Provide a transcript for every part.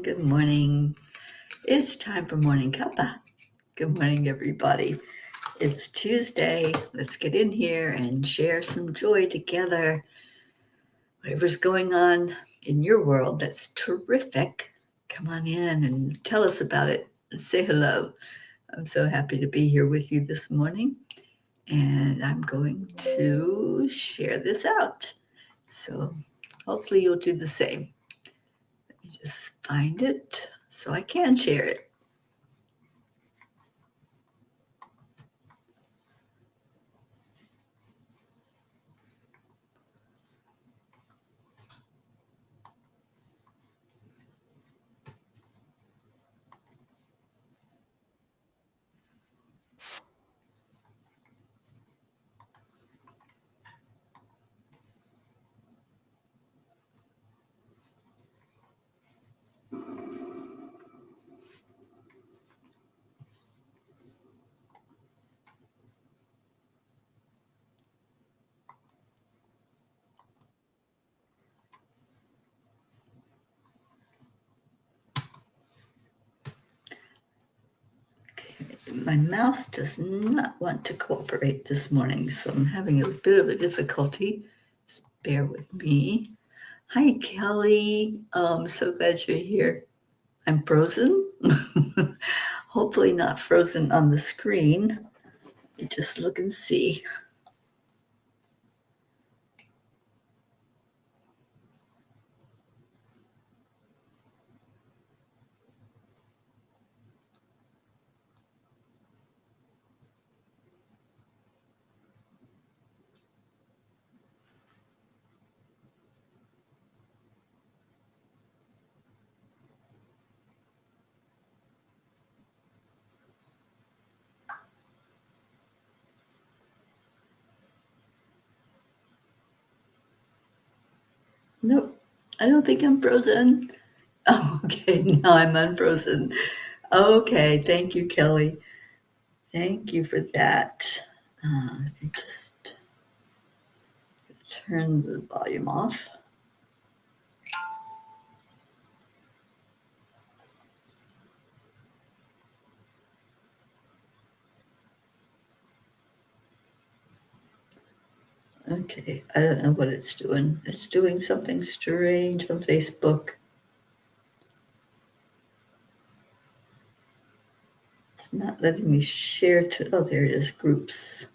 Good morning. It's time for Morning Cuppa. Good morning, everybody. It's Tuesday. Let's get in here and share some joy together. Whatever's going on in your world that's terrific, come on in and tell us about it and say hello. I'm so happy to be here with you this morning, and I'm going to share this out. So hopefully you'll do the same. Let me just find it so I can share it. My mouse does not want to cooperate this morning, so I'm having a bit of a difficulty. Just bear with me. Hi, Kelly. I'm so glad you're here. I'm frozen. Hopefully not frozen on the screen. You just look and see. Nope, I don't think I'm frozen. Oh, okay, now I'm unfrozen. Okay, thank you, Kelly. Thank you for that. Let me just turn the volume off. Okay, I don't know what it's doing. It's doing something strange on Facebook. It's not letting me share to, oh, there it is, groups.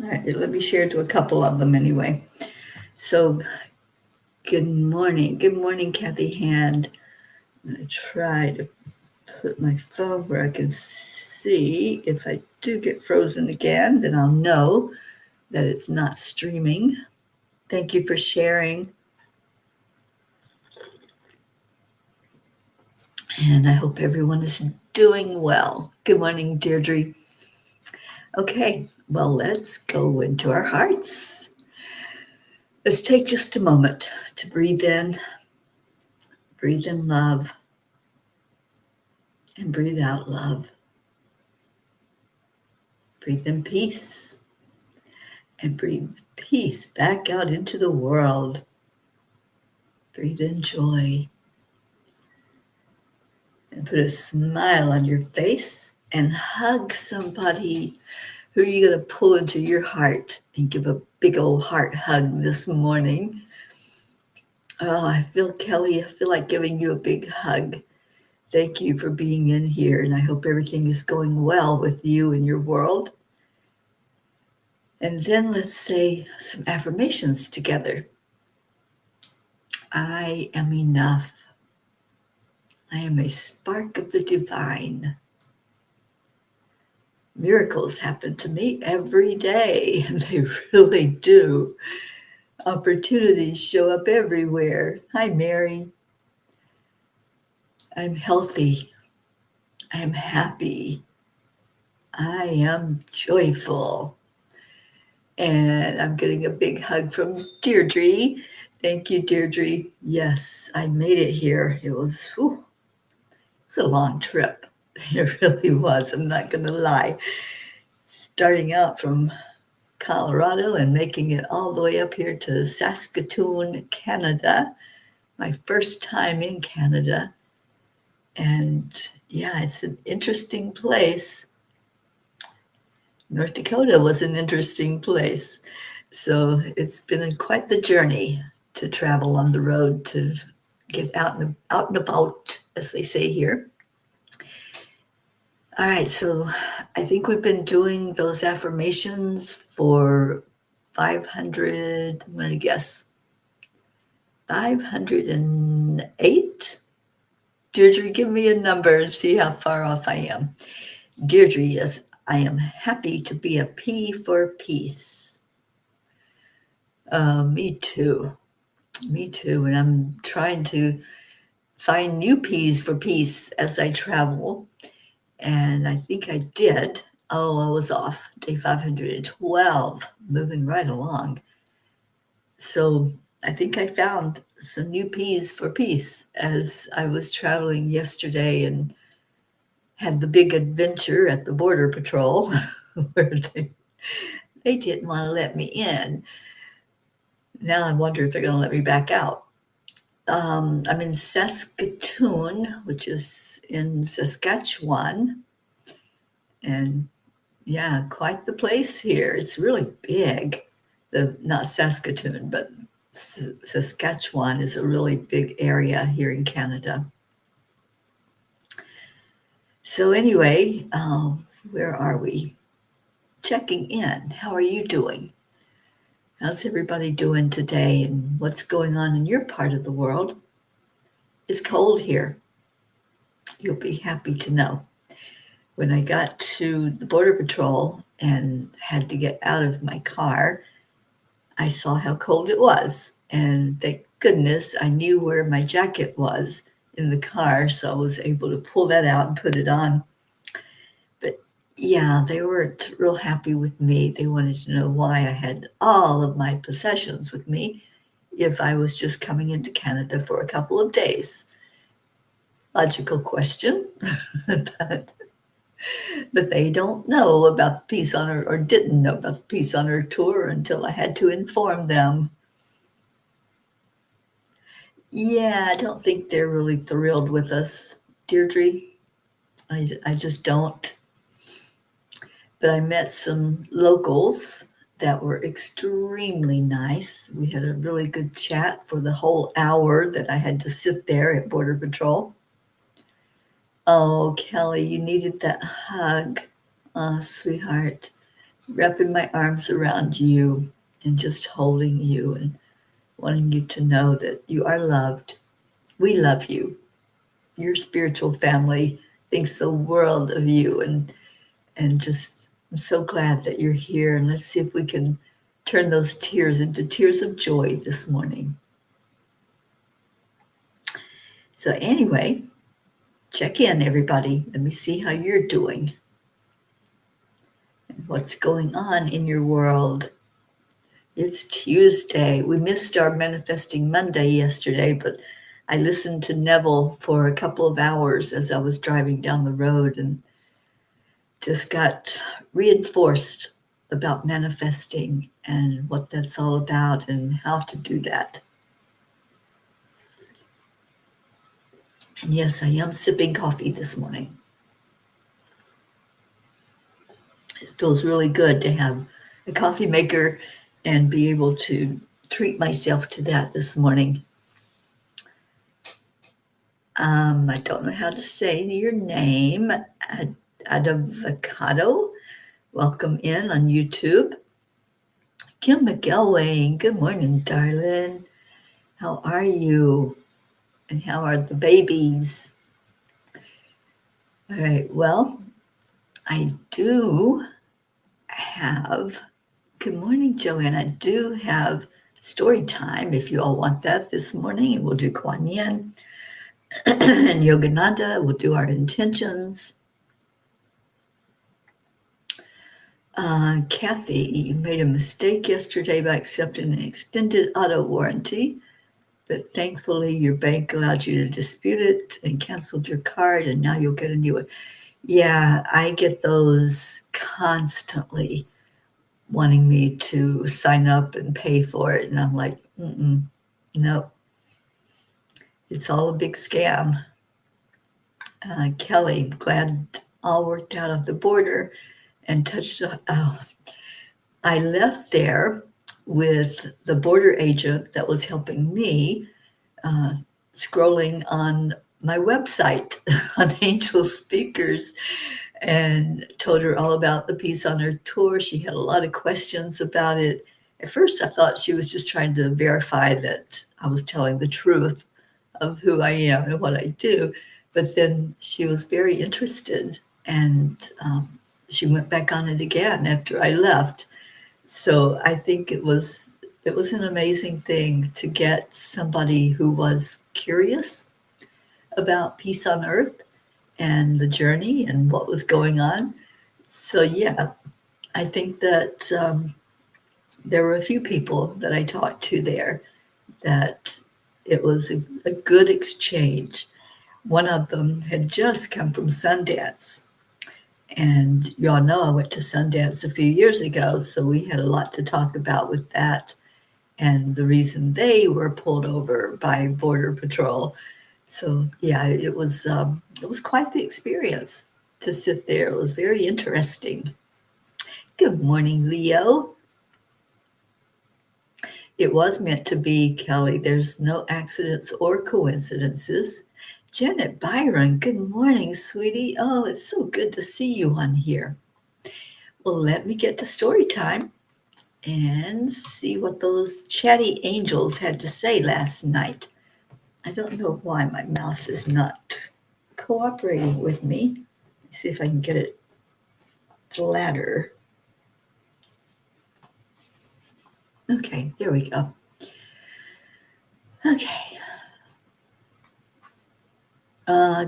All right, let me share to a couple of them anyway. So, good morning. Good morning, Kathy Hand. I'm going to try to put my phone where I can see. If I do get frozen again, then I'll know that it's not streaming. Thank you for sharing. And I hope everyone is doing well. Good morning, Deirdre. Okay, well, let's go into our hearts. Let's take just a moment to breathe in love, and breathe out love. Breathe in peace, and breathe peace back out into the world. Breathe in joy, and put a smile on your face, and hug somebody. Who are you going to pull into your heart and give a big old heart hug this morning? Oh, I feel, Kelly, I feel like giving you a big hug. Thank you for being in here, and I hope everything is going well with you and your world. And then let's say some affirmations together. I am enough. I am a spark of the divine. Miracles happen to me every day, and they really do. Opportunities show up everywhere. Hi, Mary. I'm healthy. I'm happy. I am joyful. And I'm getting a big hug from Deirdre. Thank you, Deirdre. Yes, I made it here. It was a long trip. It really was. I'm not going to lie. Starting out from Colorado and making it all the way up here to Saskatoon, Canada. My first time in Canada. And yeah, it's an interesting place. North Dakota was an interesting place. So it's been quite the journey to travel on the road, to get out and about, as they say here. All right, so I think we've been doing those affirmations for 500, I'm going to guess 508. Deirdre, give me a number and see how far off I am. Deirdre, yes, I am happy to be a P for peace. Me too. Me too. And I'm trying to find new P's for peace as I travel. And I think I did. Oh, I was off. Day 512, moving right along. So I think I found some new P's for peace as I was traveling yesterday and had the big adventure at the Border Patrol where they didn't want to let me in. Now I wonder if they're going to let me back out. I'm in Saskatoon, which is in Saskatchewan. And yeah, quite the place here. It's really big. Not Saskatoon, but Saskatchewan is a really big area here in Canada. So anyway, where are we? Checking in. How are you doing? How's everybody doing today, and what's going on in your part of the world? It's cold here. You'll be happy to know. When I got to the Border Patrol and had to get out of my car, I saw how cold it was. And thank goodness I knew where my jacket was in the car, so I was able to pull that out and put it on. But yeah, they weren't real happy with me. They wanted to know why I had all of my possessions with me if I was just coming into Canada for a couple of days. Logical question, but they don't know about the Peace on Earth, or didn't know about the Peace on Earth tour until I had to inform them. Yeah, I don't think they're really thrilled with us, Deirdre. I just don't. But I met some locals that were extremely nice. We had a really good chat for the whole hour that I had to sit there at Border Patrol. Oh, Kelly, you needed that hug. Oh, sweetheart. Wrapping my arms around you and just holding you and wanting you to know that you are loved. We love you. Your spiritual family thinks the world of you, and just I'm so glad that you're here, and let's see if we can turn those tears into tears of joy this morning. So anyway, check in, everybody. Let me see how you're doing and what's going on in your world. It's Tuesday. We missed our Manifesting Monday yesterday, but I listened to Neville for a couple of hours as I was driving down the road and just got reinforced about manifesting and what that's all about and how to do that. And yes, I am sipping coffee this morning. It feels really good to have a coffee maker and be able to treat myself to that this morning. I don't know how to say your name. Adavocado. Welcome in on YouTube. Kim McElwain, good morning, darling. How are you? And how are the babies? All right, well, I do have, good morning, Joanne. I do have story time if you all want that this morning. And we'll do Kuan Yin and Yogananda. We'll do our intentions. Kathy, you made a mistake yesterday by accepting an extended auto warranty, but thankfully your bank allowed you to dispute it and canceled your card, and now you'll get a new one. Yeah, I get those constantly. wanting me to sign up and pay for it. And I'm like, no, it's all a big scam. Kelly, glad all worked out at the border and touched. I left there with the border agent that was helping me, uh, scrolling on my website on Angel Speakers, and told her all about the Peace on Earth tour. She had a lot of questions about it. At first, I thought she was just trying to verify that I was telling the truth of who I am and what I do. But then she was very interested, and she went back on it again after I left. So I think it was an amazing thing to get somebody who was curious about peace on earth and the journey and what was going on. So yeah, I think that there were a few people that I talked to there that it was a good exchange. One of them had just come from Sundance. And you all know I went to Sundance a few years ago, so we had a lot to talk about with that and the reason they were pulled over by Border Patrol. So yeah, it was quite the experience to sit there. It was very interesting. Good morning, Leo. It was meant to be, Kelly. There's no accidents or coincidences. Janet Byron, good morning, sweetie. Oh, it's so good to see you on here. Well, let me get to story time and see what those chatty angels had to say last night. I don't know why my mouse is not cooperating with me. Let's see if I can get it flatter. Okay, there we go. Okay.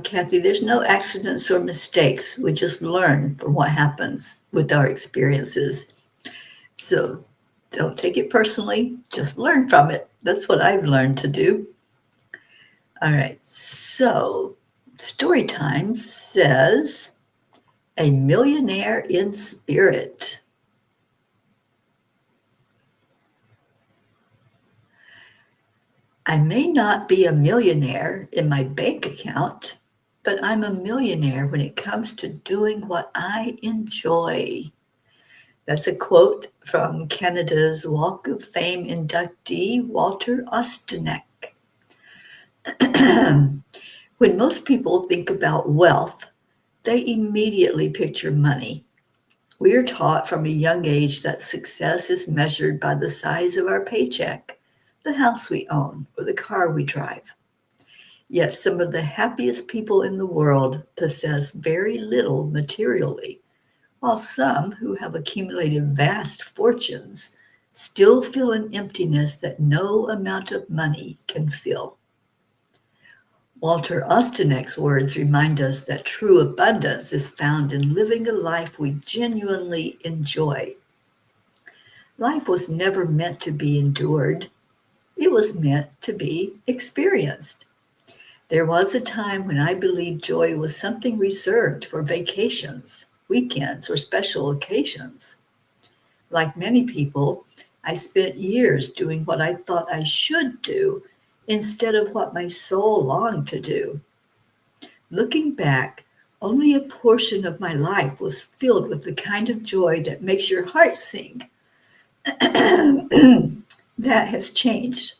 Kathy, there's no accidents or mistakes. We just learn from what happens with our experiences. So don't take it personally, just learn from it. That's what I've learned to do. All right, so story time says, a millionaire in spirit. I may not be a millionaire in my bank account, but I'm a millionaire when it comes to doing what I enjoy. That's a quote from Canada's Walk of Fame inductee, Walter Ostanek. When most people think about wealth, they immediately picture money. We are taught from a young age that success is measured by the size of our paycheck, the house we own, or the car we drive. Yet some of the happiest people in the world possess very little materially, while some who have accumulated vast fortunes still feel an emptiness that no amount of money can fill. Walter Ostanek's words remind us that true abundance is found in living a life we genuinely enjoy. Life was never meant to be endured. It was meant to be experienced. There was a time when I believed joy was something reserved for vacations, weekends, or special occasions. Like many people, I spent years doing what I thought I should do instead of what my soul longed to do. Looking back, only a portion of my life was filled with the kind of joy that makes your heart sing. That has changed.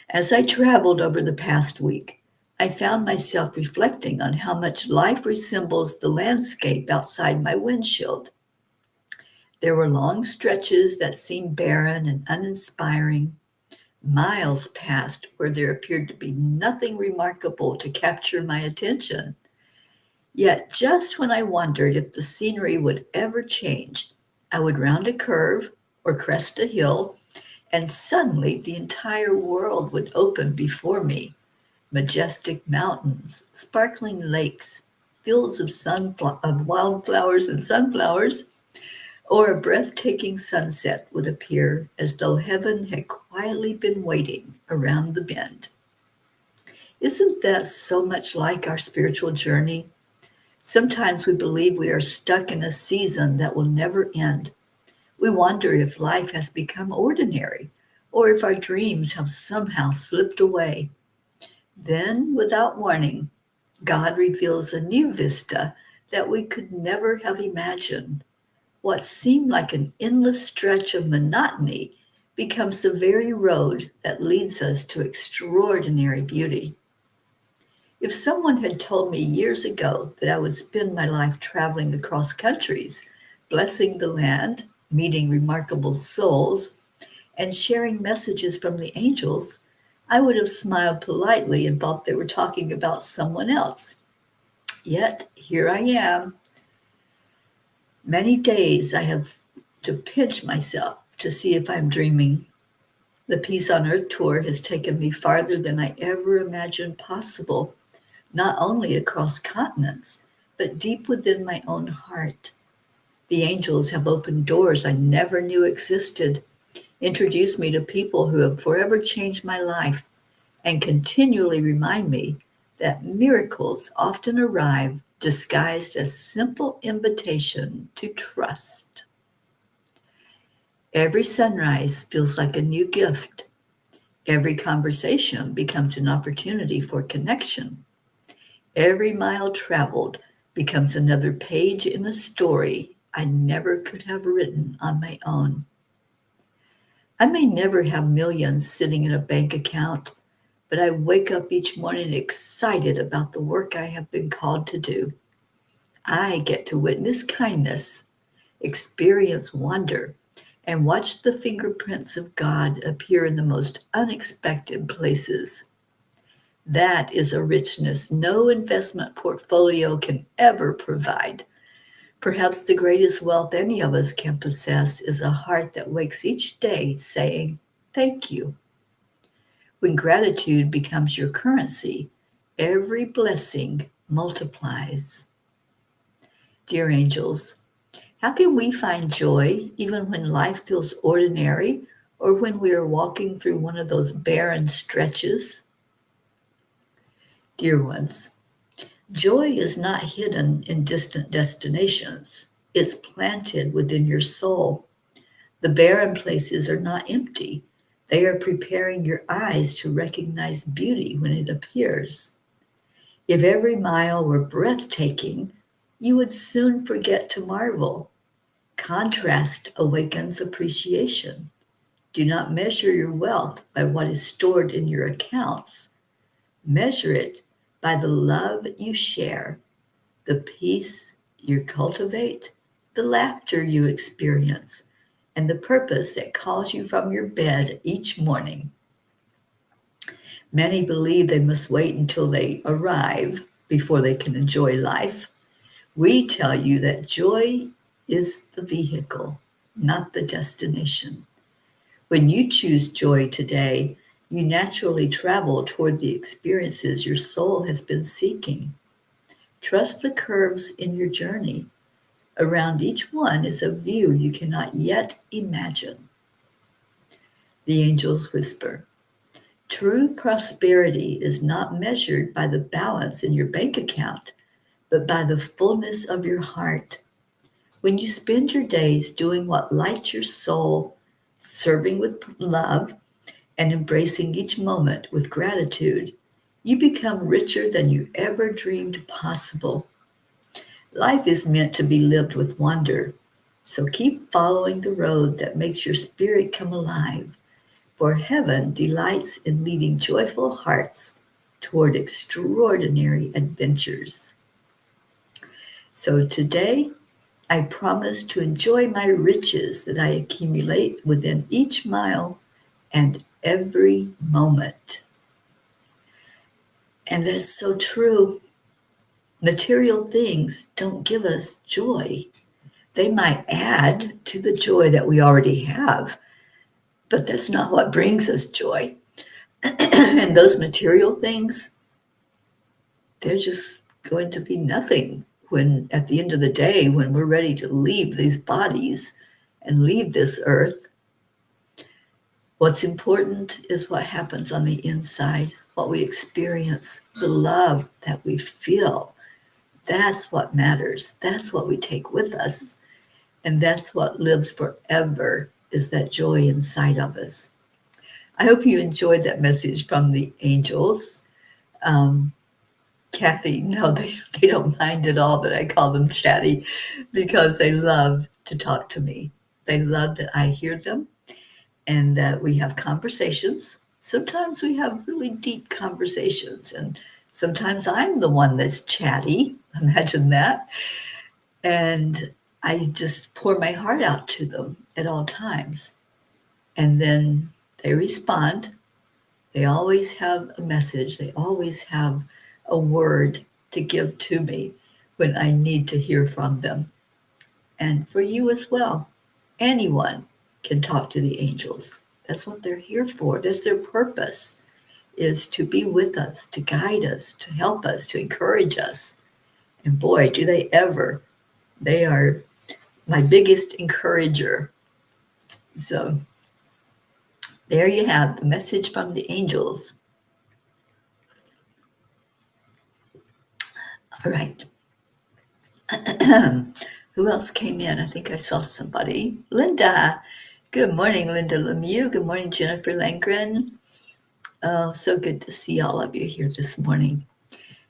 As I traveled over the past week, I found myself reflecting on how much life resembles the landscape outside my windshield. There were long stretches that seemed barren and uninspiring. Miles passed where there appeared to be nothing remarkable to capture my attention. Yet just when I wondered if the scenery would ever change, I would round a curve or crest a hill, and suddenly the entire world would open before me. Majestic mountains, sparkling lakes, fields of wildflowers and sunflowers, or a breathtaking sunset would appear as though heaven had quietly been waiting around the bend. Isn't that so much like our spiritual journey? Sometimes we believe we are stuck in a season that will never end. We wonder if life has become ordinary or if our dreams have somehow slipped away. Then, without warning, God reveals a new vista that we could never have imagined. What seemed like an endless stretch of monotony becomes the very road that leads us to extraordinary beauty. If someone had told me years ago that I would spend my life traveling across countries, blessing the land, meeting remarkable souls, and sharing messages from the angels, I would have smiled politely and thought they were talking about someone else. Yet, here I am. Many days I have to pinch myself to see if I'm dreaming. The Peace on Earth tour has taken me farther than I ever imagined possible, not only across continents, but deep within my own heart. The angels have opened doors I never knew existed, introduced me to people who have forever changed my life, and continually remind me that miracles often arrive disguised as simple invitation to trust. Every sunrise feels like a new gift. Every conversation becomes an opportunity for connection. Every mile traveled becomes another page in a story I never could have written on my own. I may never have millions sitting in a bank account, but I wake up each morning excited about the work I have been called to do. I get to witness kindness, experience wonder, and watch the fingerprints of God appear in the most unexpected places. That is a richness no investment portfolio can ever provide. Perhaps the greatest wealth any of us can possess is a heart that wakes each day saying, "Thank you." When gratitude becomes your currency, every blessing multiplies. Dear angels, how can we find joy even when life feels ordinary or when we are walking through one of those barren stretches? Dear ones, joy is not hidden in distant destinations. It's planted within your soul. The barren places are not empty. They are preparing your eyes to recognize beauty when it appears. If every mile were breathtaking, you would soon forget to marvel. Contrast awakens appreciation. Do not measure your wealth by what is stored in your accounts. Measure it by the love you share, the peace you cultivate, the laughter you experience, and the purpose that calls you from your bed each morning. Many believe they must wait until they arrive before they can enjoy life. We tell you that joy is the vehicle, not the destination. When you choose joy today, you naturally travel toward the experiences your soul has been seeking. Trust the curves in your journey. Around each one is a view you cannot yet imagine. The angels whisper, true prosperity is not measured by the balance in your bank account, but by the fullness of your heart. When you spend your days doing what lights your soul, serving with love, and embracing each moment with gratitude, you become richer than you ever dreamed possible. Life is meant to be lived with wonder, so keep following the road that makes your spirit come alive, for heaven delights in leading joyful hearts toward extraordinary adventures. So today, I promise to enjoy my riches that I accumulate within each mile and every moment. And that's so true. Material things don't give us joy. They might add to the joy that we already have, but that's not what brings us joy. And those material things, they're just going to be nothing when, at the end of the day, when we're ready to leave these bodies and leave this earth. What's important is what happens on the inside, what we experience, the love that we feel, That's what matters. That's what we take with us. And that's what lives forever, is that joy inside of us. I hope you enjoyed that message from the angels. Um, Kathy, no, they don't mind at all, but I call them chatty because they love to talk to me. They love that I hear them and that we have conversations. Sometimes we have really deep conversations, and sometimes I'm the one that's chatty. Imagine that. And I just pour my heart out to them at all times. And then they respond. They always have a message, they always have a word to give to me when I need to hear from them. And for you as well. Anyone can talk to the angels. That's what they're here for. That's their purpose, is to be with us, to guide us, to help us, to encourage us. And boy, do they ever. They are my biggest encourager. So there you have the message from the angels. All right. Who else came in? I think I saw somebody. Linda. Good morning, Linda Lemieux. Good morning, Jennifer Langren. Oh, so good to see all of you here this morning.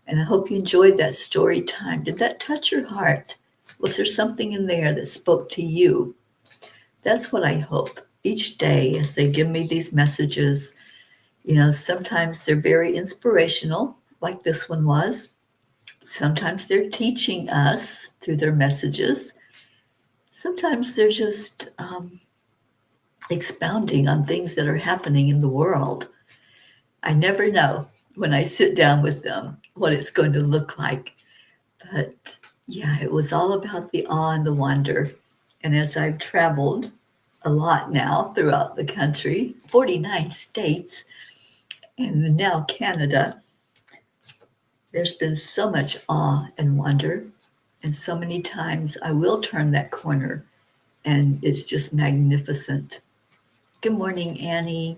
And I hope you enjoyed that story time. Did that touch your heart? Was there something in there that spoke to you? That's what I hope each day as they give me these messages. You know, sometimes they're very inspirational, like this one was. Sometimes they're teaching us through their messages. Sometimes they're just expounding on things that are happening in the world. I never know when I sit down with them what it's going to look like. But yeah, it was all about the awe and the wonder. And as I've traveled a lot now throughout the country, 49 states, and now Canada, there's been so much awe and wonder. And so many times I will turn that corner and it's just magnificent. Good morning, Annie.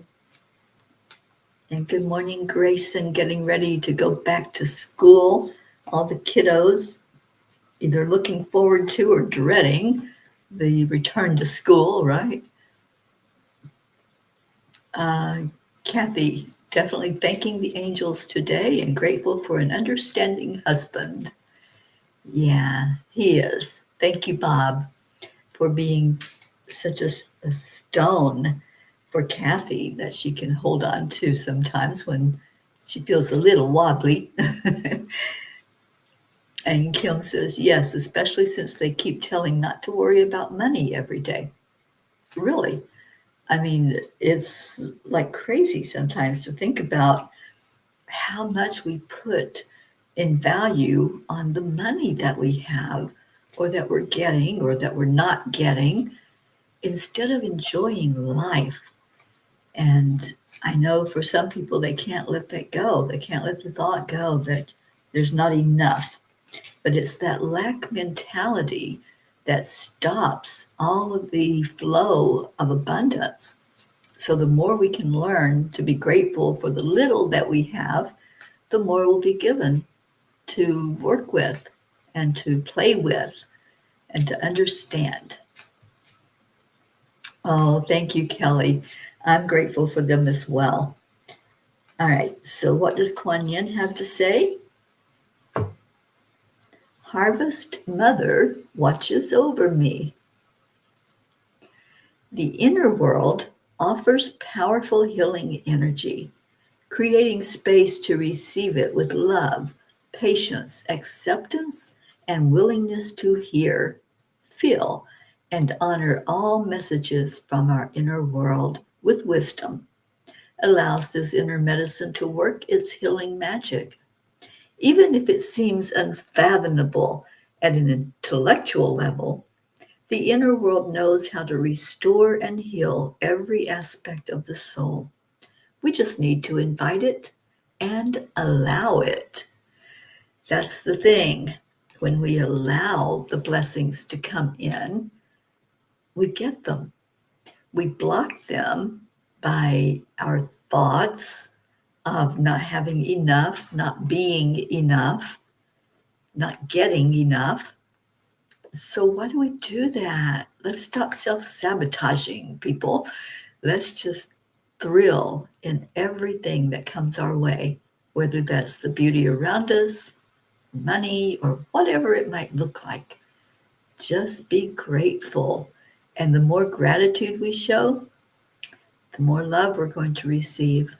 And good morning, Grayson, getting ready to go back to school. All the kiddos either looking forward to or dreading the return to school, right? Kathy, definitely thanking the angels today and grateful for an understanding husband. Yeah, he is. Thank you, Bob, for being such a stone for Kathy that she can hold on to sometimes when she feels a little wobbly. And Kim says, yes, especially since they keep telling not to worry about money every day. Really? I mean, it's like crazy sometimes to think about how much we put in value on the money that we have or that we're getting or that we're not getting instead of enjoying life. And I know for some people, they can't let that go. They can't let the thought go that there's not enough. But it's that lack mentality that stops all of the flow of abundance. So the more we can learn to be grateful for the little that we have, the more we'll be given to work with and to play with and to understand. Oh, thank you, Kelly. I'm grateful for them as well. All right, so what does Kuan Yin have to say? Harvest Mother watches over me. The inner world offers powerful healing energy, creating space to receive it with love, patience, acceptance, and willingness to hear, feel, and honor all messages from our inner world with wisdom. Allows this inner medicine to work its healing magic. Even if it seems unfathomable at an intellectual level, the inner world knows how to restore and heal every aspect of the soul. We just need to invite it and allow it. That's the thing. When we allow the blessings to come in, we get them. We block them by our thoughts of not having enough, not being enough. not getting enough. So why do we do that? Let's stop self-sabotaging, people. Let's just thrill in everything that comes our way, whether that's the beauty around us, money, or whatever it might look like. Just be grateful. And the more gratitude we show, the more love we're going to receive.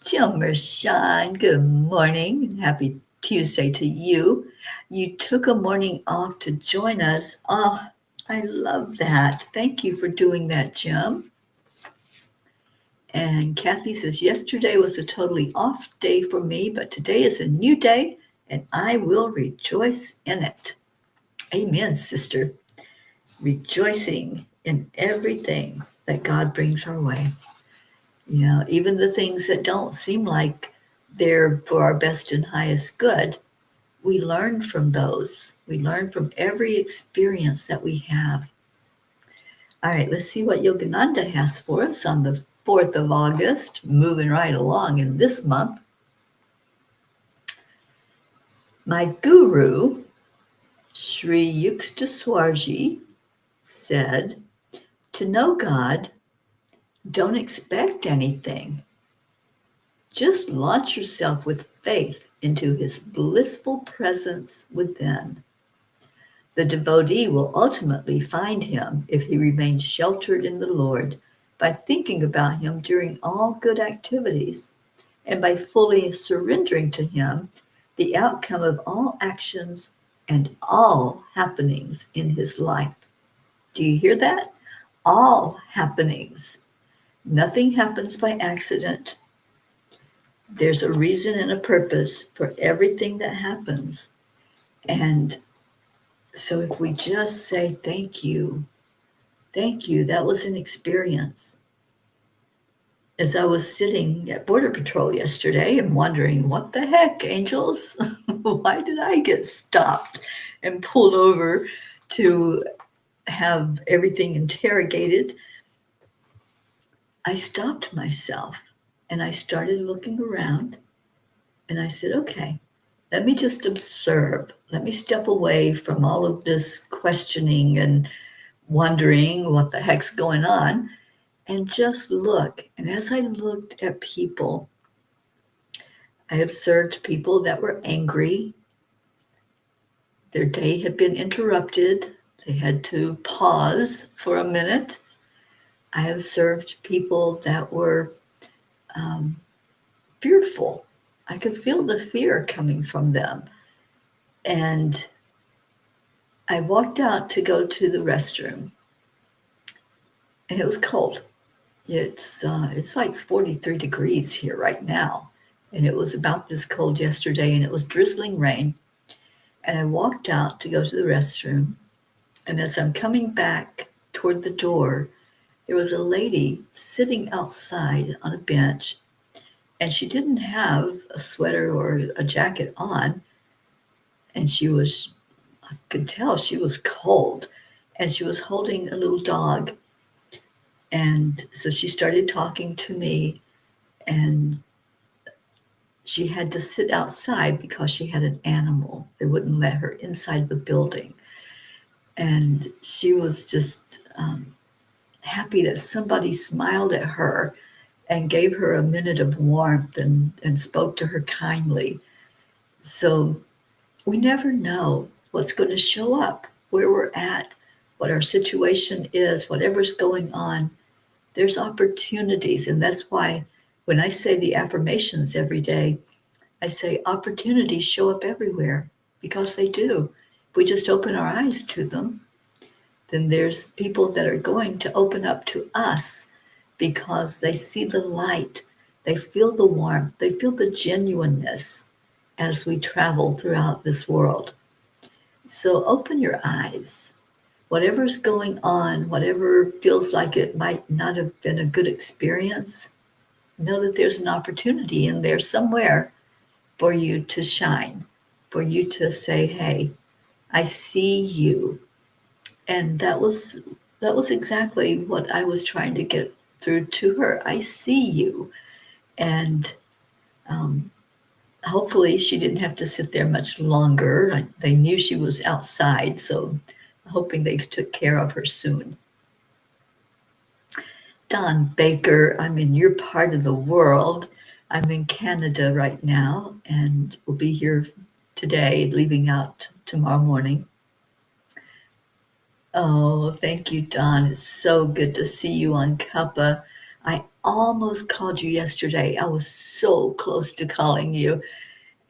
Jilmer Sean, good morning and happy Tuesday to you. You took a morning off to join us. Oh, I love that. Thank you for doing that, Jim. And Kathy says, yesterday was a totally off day for me, but today is a new day and I will rejoice in it. Amen, sister. Rejoicing in everything that God brings our way. You know, even the things that don't seem like they're for our best and highest good, we learn from those. We learn from every experience that we have. All right, let's see what Yogananda has for us on the 4th of August, moving right along in this month. My guru, Sri Yukteswarji, said, to know God, don't expect anything. Just launch yourself with faith into his blissful presence within. The devotee will ultimately find him if he remains sheltered in the Lord by thinking about him during all good activities and by fully surrendering to him the outcome of all actions and all happenings in his life. Do you hear that? All happenings. Nothing happens by accident. There's a reason and a purpose for everything that happens. And so if we just say, thank you, that was an experience. As I was sitting at Border Patrol yesterday and wondering, what the heck, angels? Why did I get stopped and pulled over to have everything interrogated? I stopped myself and I started looking around and I said, okay, let me just observe. Let me step away from all of this questioning and wondering what the heck's going on and just look. And as I looked at people, I observed people that were angry. Their day had been interrupted. They had to pause for a minute. I observed people that were fearful. I could feel the fear coming from them. And I walked out to go to the restroom, and it was cold. It's like 43 degrees here right now, and it was about this cold yesterday, and it was drizzling rain. And I walked out to go to the restroom, and as I'm coming back toward the door, there was a lady sitting outside on a bench, and she didn't have a sweater or a jacket on, and I could tell she was cold, and she was holding a little dog. And so she started talking to me, and she had to sit outside because she had an animal. They wouldn't let her inside the building. And she was just happy that somebody smiled at her and gave her a minute of warmth and spoke to her kindly. So we never know what's going to show up, where we're at, what our situation is, whatever's going on. There's opportunities. And that's why when I say the affirmations every day, I say opportunities show up everywhere, because they do. If we just open our eyes to them, then there's people that are going to open up to us because they see the light, they feel the warmth, they feel the genuineness as we travel throughout this world. So open your eyes. Whatever's going on, whatever feels like it might not have been a good experience, know that there's an opportunity in there somewhere for you to shine, for you to say, hey, I see you. And that was exactly what I was trying to get through to her. I see you. And hopefully she didn't have to sit there much longer. They knew she was outside, so I'm hoping they took care of her soon. Don Baker, I'm in your part of the world. I'm in Canada right now and will be here today, leaving out tomorrow morning. Oh, thank you, Don. It's so good to see you on Cuppa. I almost called you yesterday. I was so close to calling you,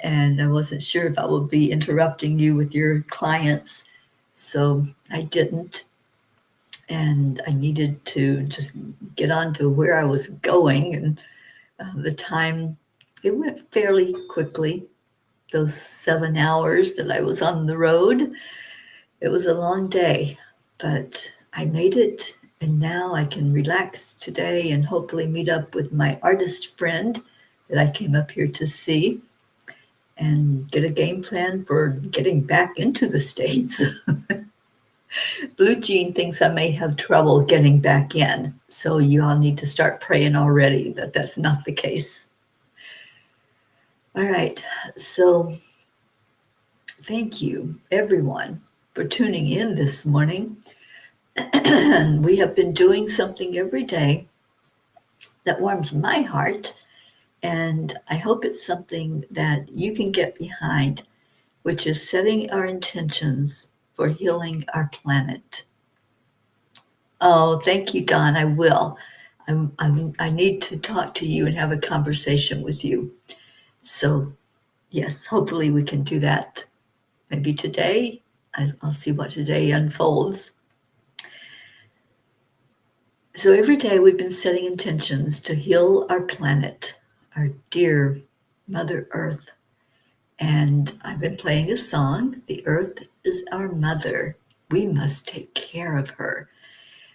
and I wasn't sure if I would be interrupting you with your clients, so I didn't. And I needed to just get on to where I was going, and the time, it went fairly quickly. Those 7 hours that I was on the road, it was a long day, but I made it, and now I can relax today and hopefully meet up with my artist friend that I came up here to see and get a game plan for getting back into the States. Blue Jean thinks I may have trouble getting back in, so you all need to start praying already that that's not the case. All right, so thank you, everyone, for tuning in this morning. We have been doing something every day that warms my heart, and I hope it's something that you can get behind, which is setting our intentions for healing our planet. Oh, thank you, Don. I will. I need to talk to you and have a conversation with you. So, yes, hopefully we can do that maybe today. I'll see what today unfolds. So every day we've been setting intentions to heal our planet, our dear Mother Earth. And I've been playing a song, The Earth is Our Mother. We must take care of her.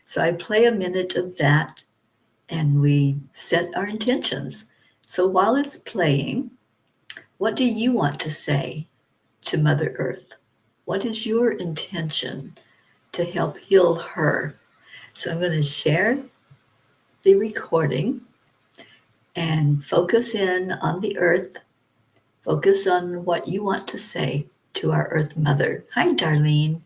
So I play a minute of that and we set our intentions. So while it's playing, what do you want to say to Mother Earth? What is your intention to help heal her? So I'm going to share the recording and focus in on the earth. Focus on what you want to say to our Earth Mother. Hi, Darlene.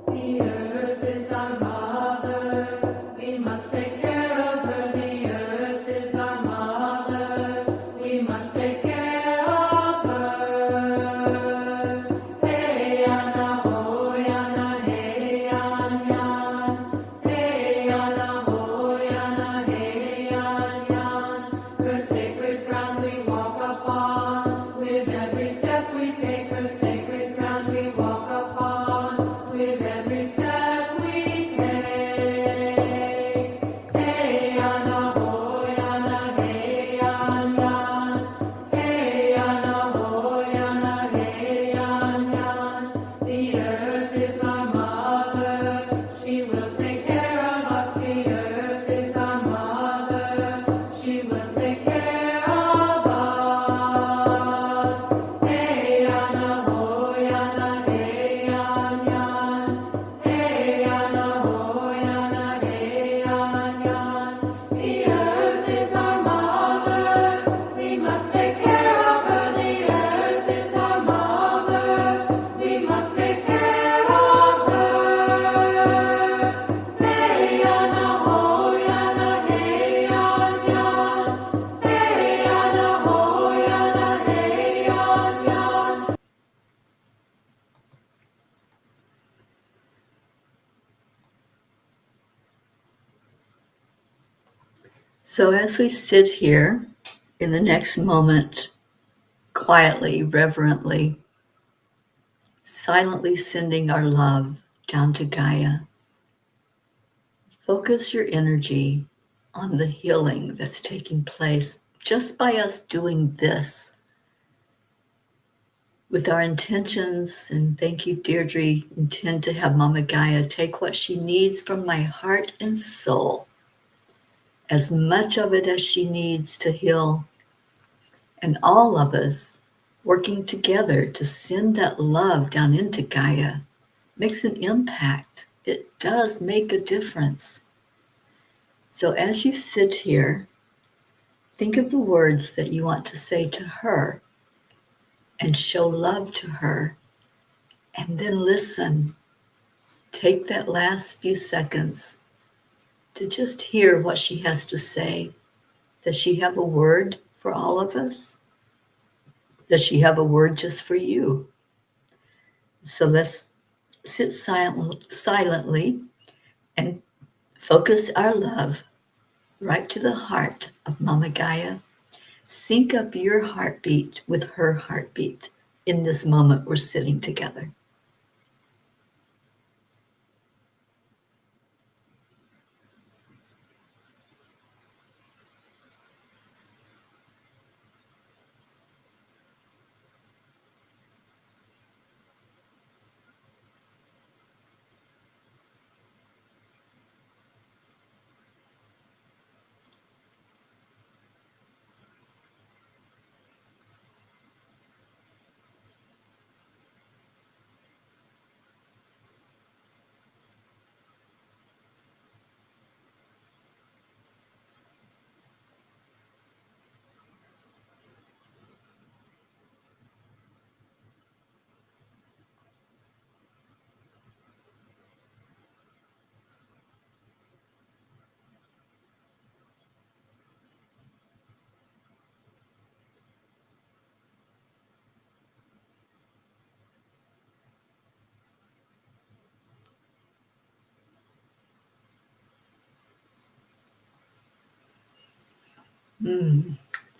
The earth is our mother, we must take care of her. The earth is our mother, we must take care of her. Hey Anna ho Anna, hey Yan Yan, hey Anna ho Anna, hey Yan Yan. Her sacred ground we walk upon, with every step we take. Her sacred ground we walk upon, with every step we take. Hey Anna ho Anna, hey Yan Yan, hey Anna ho Anna, hey Yan Yan. The earth is our mother, she will take care of us. The earth is our mother, she will take care of us. Hey Anna ho Anna, hey Yan Yan, hey Anna ho Anna, hey Yan Yan. The earth is our mother, we must take care of her. The earth is our mother, we must take care of her. Hey Anna ho Anna, hey Yan Yan, hey Anna ho Anna, hey Yan Yan. So as we sit here in the next moment, quietly, reverently, silently sending our love down to Gaia, focus your energy on the healing that's taking place just by us doing this. With our intentions, and thank you, Deirdre, intend to have Mama Gaia take what she needs from my heart and soul, as much of it as she needs to heal, and all of us working together to send that love down into Gaia, makes an impact. It does make a difference. So as you sit here, think of the words that you want to say to her and show love to her, and then listen. Take that last few seconds to just hear what she has to say. Does she have a word for all of us? Does she have a word just for you? So let's sit silently and focus our love right to the heart of Mama Gaia. Sync up your heartbeat with her heartbeat in this moment we're sitting together.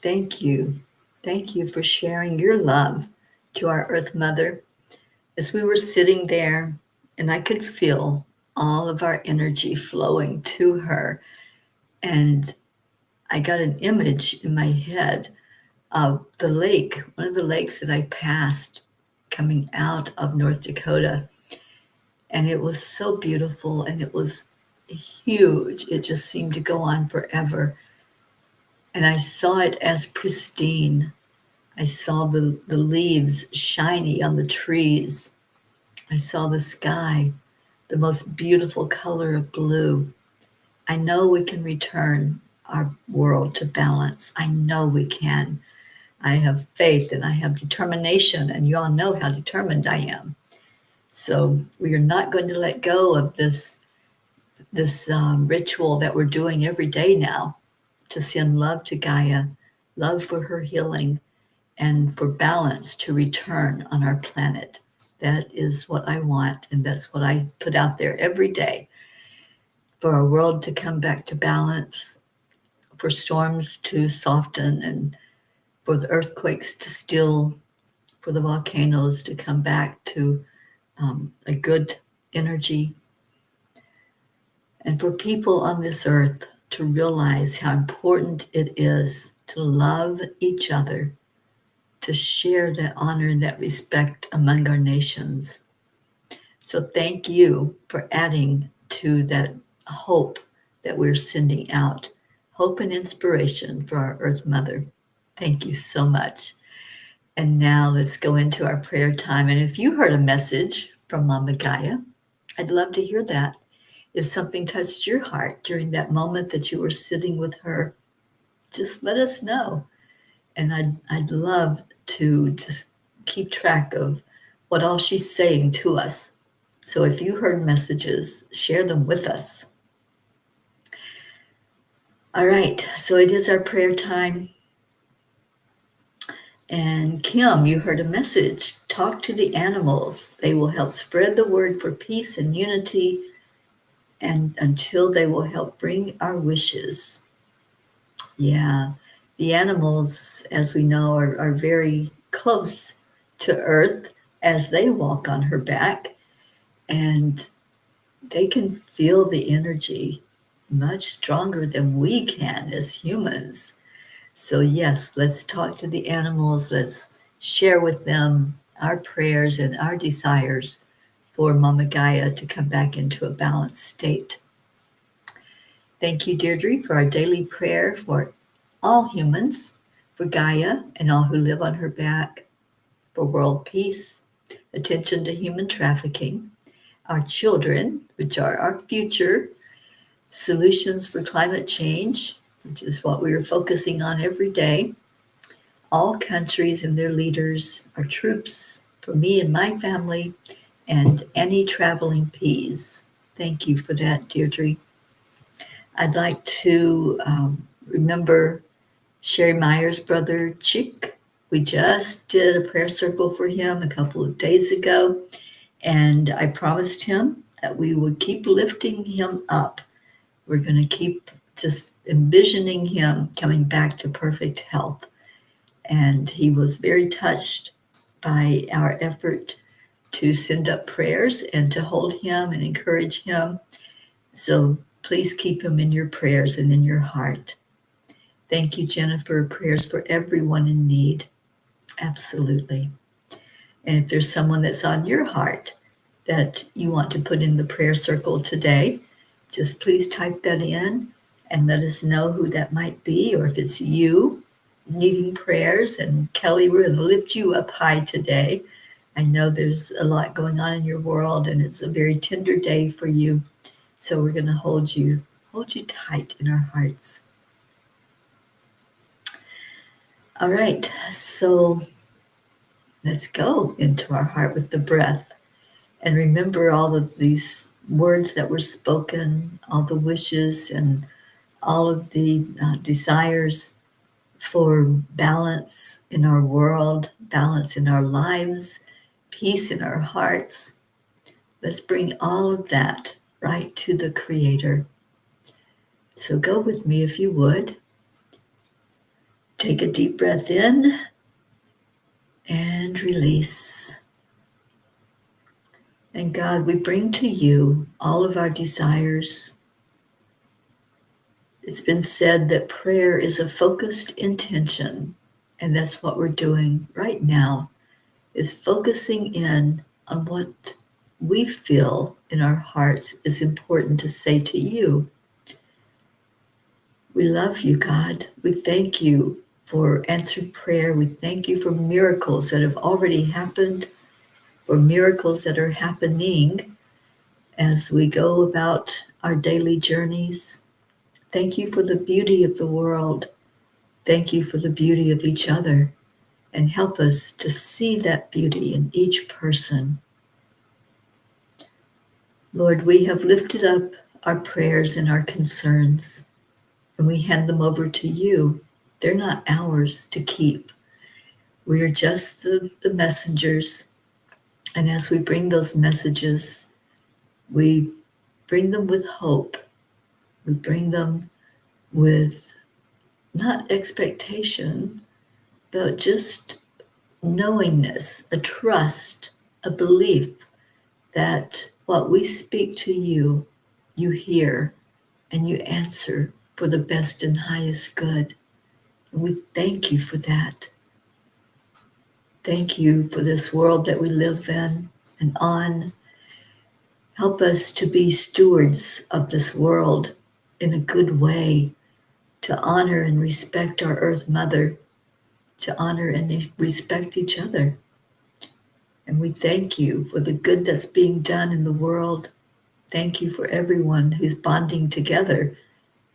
Thank you. Thank you for sharing your love to our Earth Mother. As we were sitting there, and I could feel all of our energy flowing to her, and I got an image in my head of the lake, one of the lakes that I passed coming out of North Dakota. And it was so beautiful and it was huge. It just seemed to go on forever. And I saw it as pristine. I saw the leaves shiny on the trees. I saw the sky, the most beautiful color of blue. I know we can return our world to balance. I know we can. I have faith and I have determination, and you all know how determined I am. So we are not going to let go of this ritual that we're doing every day now to send love to Gaia, love for her healing, and for balance to return on our planet. That is what I want, and that's what I put out there every day, for our world to come back to balance, for storms to soften, and for the earthquakes to still, for the volcanoes to come back to a good energy, and for people on this earth to realize how important it is to love each other, to share that honor and that respect among our nations. So thank you for adding to that hope that we're sending out, hope and inspiration for our Earth Mother. Thank you so much. And now let's go into our prayer time. And if you heard a message from Mama Gaia, I'd love to hear that. If something touched your heart during that moment that you were sitting with her, just let us know. And I'd love to just keep track of what all she's saying to us. So if you heard messages, share them with us. All right, so it is our prayer time. And Kim, you heard a message. Talk to the animals. They will help spread the word for peace and unity, and until they will help bring our wishes. Yeah, the animals, as we know, are very close to Earth as they walk on her back, and they can feel the energy much stronger than we can as humans. So yes, let's talk to the animals. Let's share with them our prayers and our desires for Mama Gaia to come back into a balanced state. Thank you, Deirdre, for our daily prayer for all humans, for Gaia and all who live on her back, for world peace, attention to human trafficking, our children, which are our future, solutions for climate change, which is what we are focusing on every day, all countries and their leaders, our troops, for me and my family, and any traveling peas. Thank you for that, Deirdre. I'd like to remember Sherry Meyer's brother, Chick. We just did a prayer circle for him a couple of days ago, and I promised him that we would keep lifting him up. We're going to keep just envisioning him coming back to perfect health. And he was very touched by our effort to send up prayers and to hold him and encourage him. So please keep him in your prayers and in your heart. Thank you, Jennifer. Prayers for everyone in need. Absolutely. And if there's someone that's on your heart that you want to put in the prayer circle today, just please type that in and let us know who that might be, or if it's you needing prayers. And Kelly, we're going to lift you up high today. I know there's a lot going on in your world, and it's a very tender day for you. So we're going to hold you tight in our hearts. All right, so let's go into our heart with the breath and remember all of these words that were spoken, all the wishes and all of the desires for balance in our world, balance in our lives, peace in our hearts. Let's bring all of that right to the Creator. So go with me if you would. Take a deep breath in and release. And God, we bring to you all of our desires. It's been said that prayer is a focused intention, and that's what we're doing right now, is focusing in on what we feel in our hearts is important to say to you. We love you, God. We thank you for answered prayer. We thank you for miracles that have already happened, for miracles that are happening as we go about our daily journeys. Thank you for the beauty of the world. Thank you for the beauty of each other, and help us to see that beauty in each person. Lord, we have lifted up our prayers and our concerns, and we hand them over to you. They're not ours to keep. We are just the messengers. And as we bring those messages, we bring them with hope. We bring them with not expectation, but just knowingness, a trust, a belief that what we speak to you, you hear and you answer for the best and highest good. And we thank you for that. Thank you for this world that we live in and on. Help us to be stewards of this world in a good way, to honor and respect our Earth Mother, to honor and respect each other. And we thank you for the good that's being done in the world. Thank you for everyone who's bonding together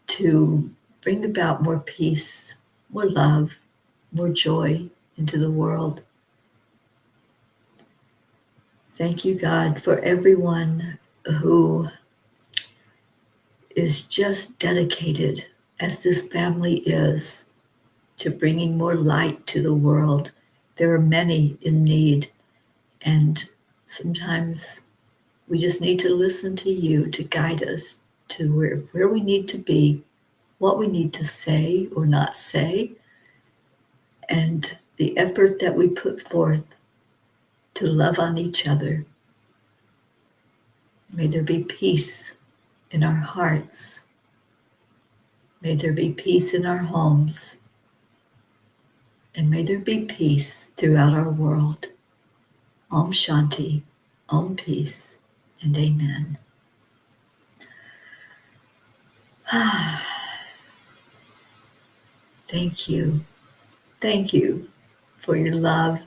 to bring about more peace, more love, more joy into the world. Thank you, God, for everyone who is just dedicated, as this family is, to bringing more light to the world. There are many in need, and sometimes we just need to listen to you to guide us to where we need to be, what we need to say or not say, and the effort that we put forth to love on each other. May there be peace in our hearts. May there be peace in our homes. And may there be peace throughout our world. Om Shanti, Om Peace, and Amen. Thank you. Thank you for your love.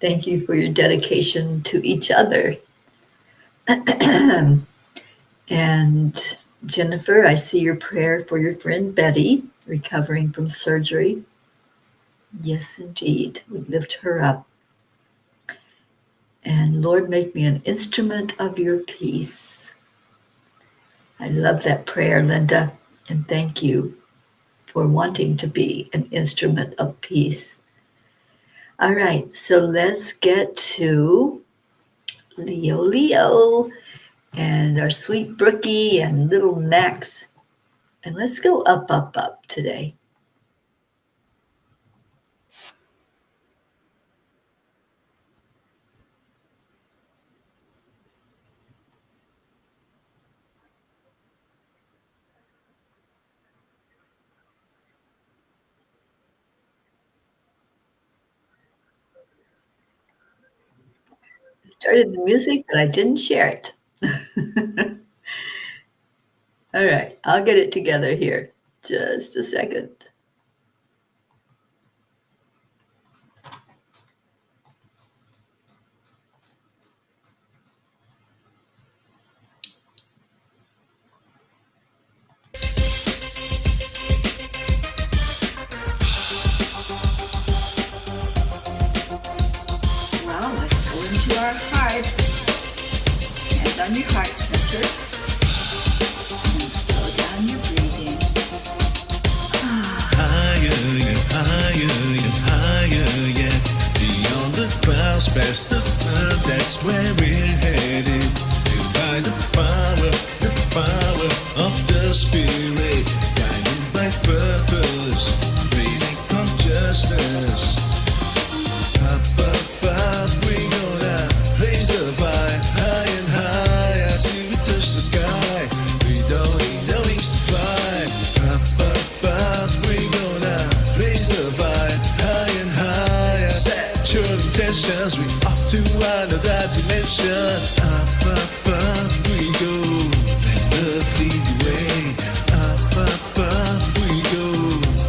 Thank you for your dedication to each other. And Jennifer, I see your prayer for your friend Betty recovering from surgery. Yes, indeed. We lift her up. And Lord, make me an instrument of your peace. I love that prayer, Linda, and thank you for wanting to be an instrument of peace. All right, so let's get to Leo, and our sweet Brookie and little Max. And let's go up today. I started the music, but I didn't share it. All right, I'll get it together here. Just a second. Well, let's go into our hearts. Hand on your heart center. And slow down your breathing. Higher and higher and higher, yeah. Beyond the clouds, past the sun, that's where we're headed. And by the power of the Spirit, guided by purpose, raising consciousness. Up, we gonna raise the vibe, high and high, till we touch the sky. We don't need no wings to fly. Up, we gonna raise the vibe, high and high. Set your intentions, we off to another dimension. Up, we go, let love lead the way. Up, we go,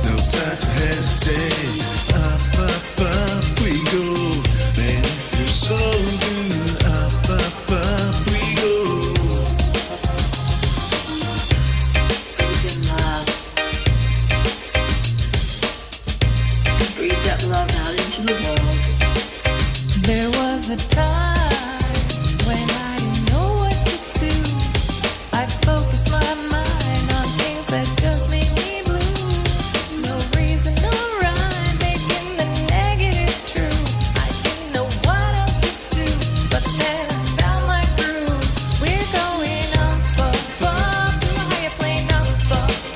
no time to hesitate. Up, we go, man, you're so good. Up, we go. Let's breathe in love. Breathe that love out into the world. There was a time when I didn't know what to do. I'd focus my mind on things that just made me blue. No reason, no rhyme, making the negative true. I didn't know what else to do, but then I found my groove. We're going up, to a higher plane, up,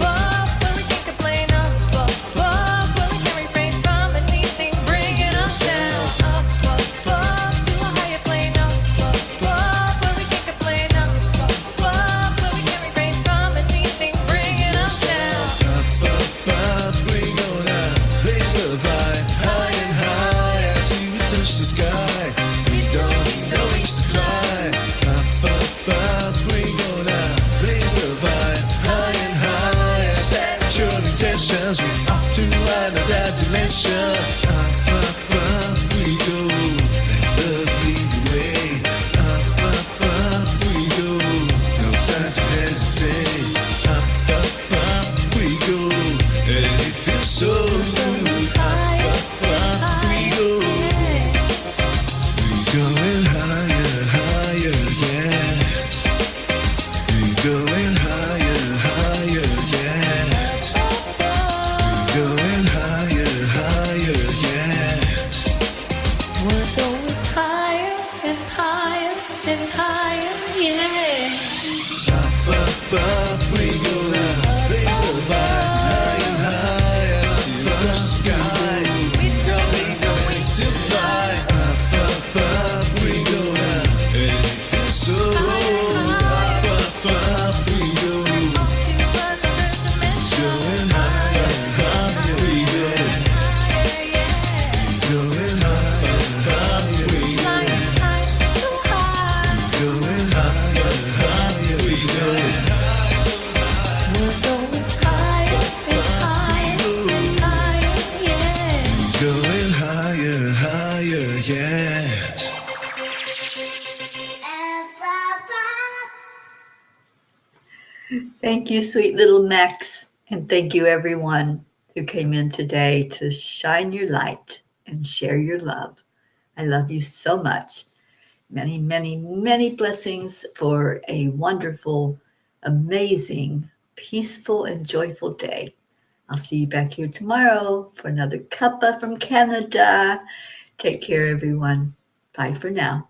where we can't complain, up, where we can't refrain from anything bringing us down. Up, to a higher plane, up, where we can't complain, up, where we can't refrain from anything bringing us down. Up, we gonna raise the vibe, high and high, till we touch the sky. We don't need no wings to fly. Up, we gonna raise the vibe, high and high. Set your intentions, we off to another dimension. Up, we go, let love lead the way. Up, we go, no time to hesitate. Up, we go, and it feels so good. Up, we go, we going higher, higher, yeah. We going higher, higher, yeah. We going higher, higher, yeah. We're going higher and higher and higher, yeah. Up, we gonna raise the vibe, high and higher, till we touch the sky. We don't need no wings to fly. Up, we gonna, and it feels so. Up, we go, Off to another dimension. going higher, higher, we go, Higher, yeah. going higher, higher, we go, Flying high, so high. going higher, higher, we go. We're going higher and higher and higher, yeah. Going higher, higher, yeah. Thank you, sweet little Max. And thank you, everyone who came in today to shine your light and share your love. I love you so much. Many, many, many blessings for a wonderful, amazing, peaceful, and joyful day. I'll see you back here tomorrow for another cuppa from Canada. Take care, everyone. Bye for now.